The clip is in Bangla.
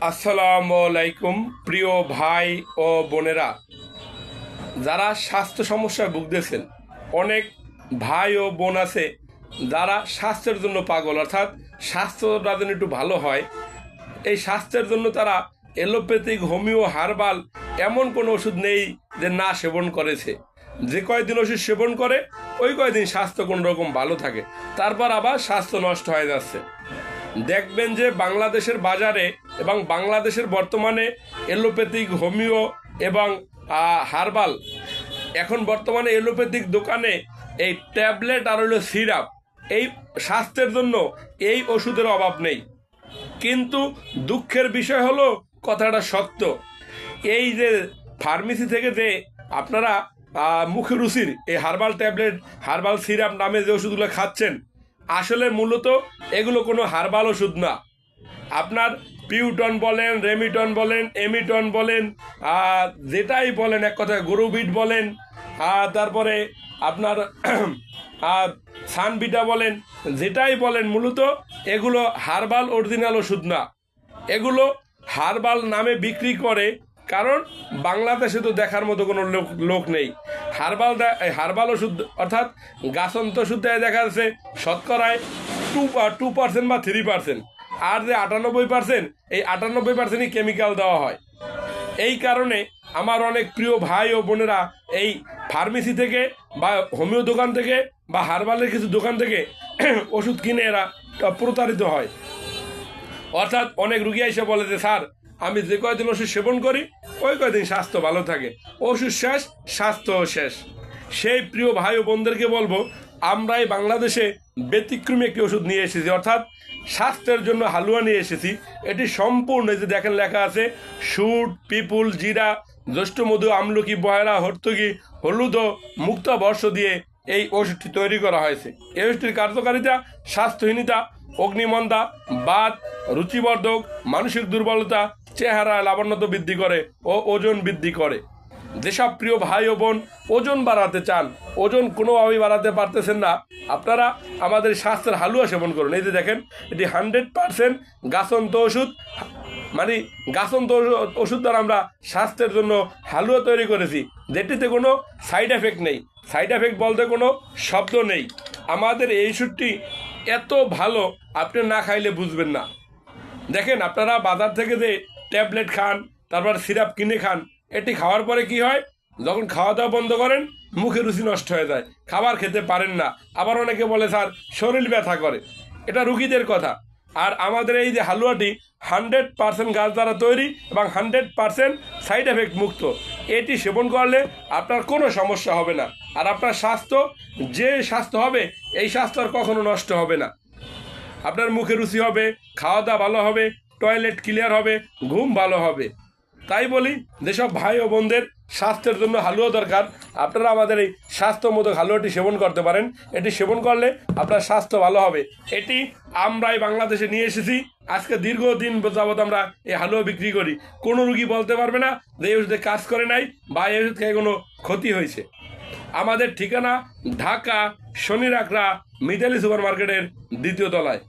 আসসালামু আলাইকুম প্রিয় ভাই ও বোনেরা, যারা স্বাস্থ্য সমস্যায় ভুগতেছেন, অনেক ভাই ও বোন আছে যারা স্বাস্থ্যের জন্য পাগল, অর্থাৎ স্বাস্থ্যটা যেন একটু ভালো হয়। এই স্বাস্থ্যের জন্য তারা এলোপ্যাথিক, হোমিও, হার্বাল এমন কোনো ওষুধ নেই যে না সেবন করেছে। যে কয়দিন ওষুধ সেবন করে ওই কয়দিন স্বাস্থ্য কোনো রকম ভালো থাকে, তারপর আবার স্বাস্থ্য নষ্ট হয়ে যাচ্ছে। দেখবেন যে বাংলাদেশের বাজারে এবং বাংলাদেশের বর্তমানে এলোপ্যাথিক, হোমিও এবং হার্বাল, এখন বর্তমানে এলোপ্যাথিক দোকানে এই ট্যাবলেট আর হলো সিরাপ, এই স্বাস্থ্যের জন্য এই ওষুধের অভাব নেই। কিন্তু দুঃখের বিষয় হলো, কথাটা সত্য, এই যে ফার্মেসি থেকে যে আপনারা মুখে রুচির এই হার্বাল ট্যাবলেট, হার্বাল সিরাপ নামে যে ওষুধগুলো খাচ্ছেন, আসলে মূলত এগুলো কোনো হার্বাল ওষুধ না। আপনার পিউটন বলেন, রেমিটন বলেন, এমিটন বলেন, যেটাই বলেন, এক কথায় গরুবিট বলেন, তারপরে আপনার সানবিটা বলেন, যেটাই বলেন, মূলত এগুলো হার্বাল অরিজিনাল ওষুধ না। এগুলো হার্বাল নামে বিক্রি করে, কারণ বাংলাদেশে তো দেখার মতো কোনো লোক নেই। হার্বাল ওষুধ অর্থাৎ গাছন্ত ওষুধে দেখা যাচ্ছে শতকরায় 2% বা 3%, আর যে 98%, এই 98%ই কেমিক্যাল দেওয়া হয়। এই কারণে আমার অনেক প্রিয় ভাই ও বোনেরা এই ফার্মেসি থেকে বা হোমিও দোকান থেকে বা হার্বালের কিছু দোকান থেকে ওষুধ কিনে এরা প্রতারিত হয়। অর্থাৎ অনেক রুগী এসে বলে যে, স্যার, আমি যে কয়দিন ওষুধ সেবন করি ওই কয়দিন স্বাস্থ্য ভালো থাকে, ওষুধ শেষ, স্বাস্থ্য শেষ। সেই প্রিয় ভাই ও বোনদেরকে বলবো, আমরাই বাংলাদেশে ব্যতিক্রমী একটি ওষুধ নিয়ে এসেছি, অর্থাৎ স্বাস্থ্যের জন্য হালুয়া নিয়ে এসেছি। এটি সম্পূর্ণ, যে দেখেন লেখা আছে শুট, পিপুল, জিরা, জ্যৈষ্ঠ মধু, আমলকি, বয়রা, হর্তকি, হলুদ ও মুক্তা বর্ষ দিয়ে এই ওষুধটি তৈরি করা হয়েছে। এই ওষুধটির কার্যকারিতা স্বাস্থ্যহীনতা, অগ্নিমন্দা, বাত, রুচিবর্ধক, মানসিক দুর্বলতা, চেহারা লাবণ্যতা বৃদ্ধি করে ও ওজন বৃদ্ধি করে। যেসব প্রিয় ভাই ও বোন ওজন বাড়াতে চান, ওজন কোনোভাবেই বাড়াতে পারতেছেন না, আপনারা আমাদের স্বাস্থ্যের হালুয়া সেবন করুন। এই যে দেখেন, এটি 100% গাছন্ত ওষুধ, মানে গাছন্ত ওষুধ দ্বারা আমরা স্বাস্থ্যের জন্য হালুয়া তৈরি করেছি, যেটিতে কোনো সাইড এফেক্ট নেই। সাইড এফেক্ট বলতে কোনো শব্দ নেই। আমাদের এই ওষুধটি এত ভালো, আপনি না খাইলে বুঝবেন না। দেখেন, আপনারা বাজার থেকে যে ট্যাবলেট খান, তারপর সিরাপ কিনে খান, এটি খাওয়ার পরে কি হয়, যখন খাওয়া দাওয়া বন্ধ করেন মুখে রুচি নষ্ট হয়ে যায়, খাবার খেতে পারেন না। আবার অনেকে বলে, স্যার, শরীর ব্যথা করে। এটা রুগীদের কথা। আর আমাদের এই যে হালুয়াটি 100% গাছ দ্বারা তৈরি এবং 100% সাইড এফেক্ট মুক্ত। এটি সেবন করলে আপনার কোনো সমস্যা হবে না, আর আপনার স্বাস্থ্য, যে স্বাস্থ্য হবে, এই স্বাস্থ্য আর কখনো নষ্ট হবে না। আপনার মুখে রুচি হবে, খাওয়া দাওয়া ভালো হবে, টয়লেট ক্লিয়ার হবে, ঘুম ভালো হবে। তাই বলি, যেসব ভাই ও বোনদের স্বাস্থ্যের জন্য হালুয়া দরকার, আপনারা আমাদের এই স্বাস্থ্যমোদক হালুয়াটি সেবন করতে পারেন। এটি সেবন করলে আপনার স্বাস্থ্য ভালো হবে। এটি আমরাই বাংলাদেশে নিয়ে এসেছি। আজকে দীর্ঘদিন যাবৎ আমরা এই হালুয়া বিক্রি করি। কোনো রুগী বলতে পারবে না যে এই ওষুধে কাজ করে নাই বা এই ওষুধ খেয়ে কোনো ক্ষতি হয়েছে। আমাদের ঠিকানা ঢাকা শনির আকড়া মিতালি সুপার মার্কেটের 2য় তলায়।